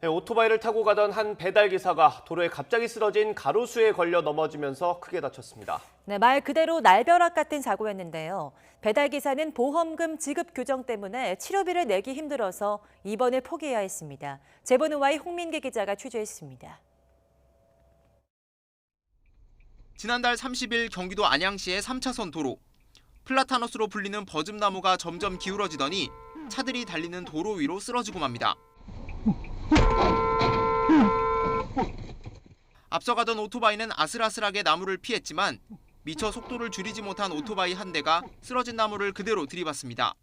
네, 오토바이를 타고 가던 한 배달기사가 도로에 갑자기 쓰러진 가로수에 걸려 넘어지면서 크게 다쳤습니다. 네, 말 그대로 날벼락 같은 사고였는데요. 배달기사는 보험금 지급 규정 때문에 치료비를 내기 힘들어서 입원을 포기해야 했습니다. 제보는 Y 홍민기 기자가 취재했습니다. 지난달 30일 경기도 안양시의 3차선 도로. 플라타너스로 불리는 버즘나무가 점점 기울어지더니 차들이 달리는 도로 위로 쓰러지고 맙니다. 앞서가던 오토바이는 아슬아슬하게 나무를 피했지만 미처 속도를 줄이지 못한 오토바이 한 대가 쓰러진 나무를 그대로 들이받습니다.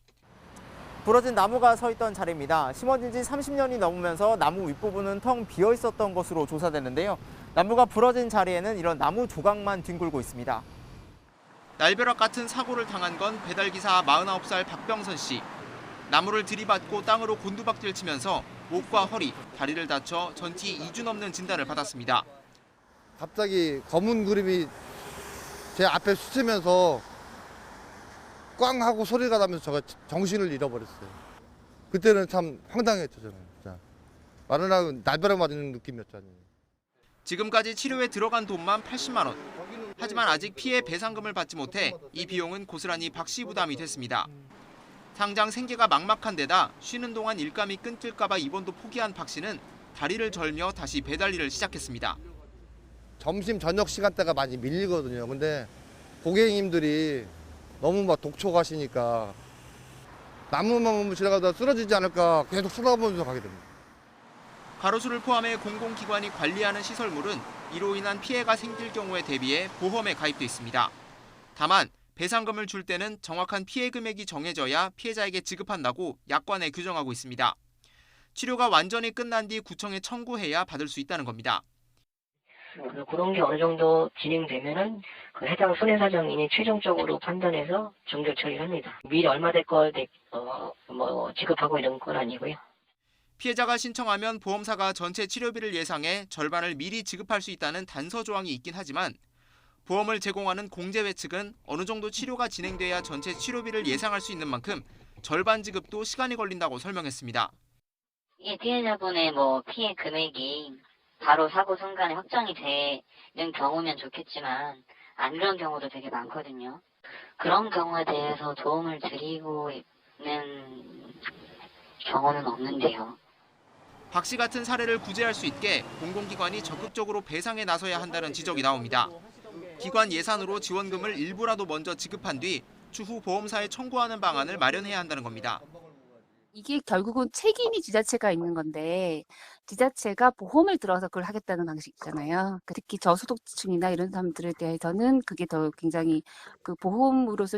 부러진 나무가 서 있던 자리입니다. 심어진 지 30년이 넘으면서 나무 윗부분은 텅 비어 있었던 것으로 조사되는데요. 나무가 부러진 자리에는 이런 나무 조각만 뒹굴고 있습니다. 날벼락 같은 사고를 당한 건 배달기사 49살 박병선 씨. 나무를 들이받고 땅으로 곤두박질 치면서 목과 허리, 다리를 다쳐 전치 2주 넘는 진단을 받았습니다. 갑자기 검은 그림이 제 앞에 스치면서 꽝 하고 소리가 나면서 제가 정신을 잃어버렸어요. 그때는 참 황당했죠, 저는. 진짜. 마른하고 날벼락 맞는 느낌이었잖아요. 지금까지 치료에 들어간 돈만 80만 원. 하지만 아직 피해 배상금을 받지 못해 이 비용은 고스란히 박 씨 부담이 됐습니다. 당장 생계가 막막한 데다 쉬는 동안 일감이 끊길까 봐 입원도 포기한 박 씨는 다리를 절며 다시 배달 일을 시작했습니다. 점심 저녁 시간대가 많이 밀리거든요. 근데 고객님들이 너무 막 독촉하시니까 나무만 지나가다 쓰러지지 않을까 계속 쳐다보면서 가게 됩니다. 가로수를 포함해 공공기관이 관리하는 시설물은 이로 인한 피해가 생길 경우에 대비해 보험에 가입돼 있습니다. 다만 배상금을 줄 때는 정확한 피해 금액이 정해져야 피해자에게 지급한다고 약관에 규정하고 있습니다. 치료가 완전히 끝난 뒤 구청에 청구해야 받을 수 있다는 겁니다. 그런 게 어느 정도 진행되면은 그 해당 손해사정인이 최종적으로 판단해서 종결 처리를 합니다. 미리 얼마 될 거 지급하고 이런 건 아니고요. 피해자가 신청하면 보험사가 전체 치료비를 예상해 절반을 미리 지급할 수 있다는 단서 조항이 있긴 하지만 보험을 제공하는 공제회 측은 어느 정도 치료가 진행돼야 전체 치료비를 예상할 수 있는 만큼 절반 지급도 시간이 걸린다고 설명했습니다. 이 피해자분의 피해 금액이 바로 사고 순간에 확정이 되는 경우면 좋겠지만 안 그런 경우도 되게 많거든요. 그런 경우에 대해서 도움을 드리고 있는 경우는 없는데요. 박 씨 같은 사례를 구제할 수 있게 공공기관이 적극적으로 배상에 나서야 한다는 지적이 나옵니다. 기관 예산으로 지원금을 일부라도 먼저 지급한 뒤 추후 보험사에 청구하는 방안을 마련해야 한다는 겁니다. 이게 결국은 책임이 지자체가 있는 건데 지자체가 보험을 들어서 그걸 하겠다는 방식이잖아요. 특히 저소득층이나 이런 사람들에 대해서는 그게 더 굉장히 그 보험으로서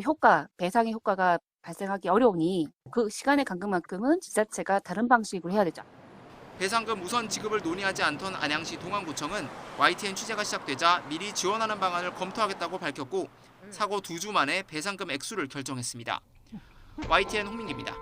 배상의 효과가 발생하기 어려우니 그 시간의 간격만큼은 지자체가 다른 방식으로 해야 되죠. 배상금 우선 지급을 논의하지 않던 안양시 동안구청은 YTN 취재가 시작되자 미리 지원하는 방안을 검토하겠다고 밝혔고 사고 2주 만에 배상금 액수를 결정했습니다. YTN 홍민기입니다.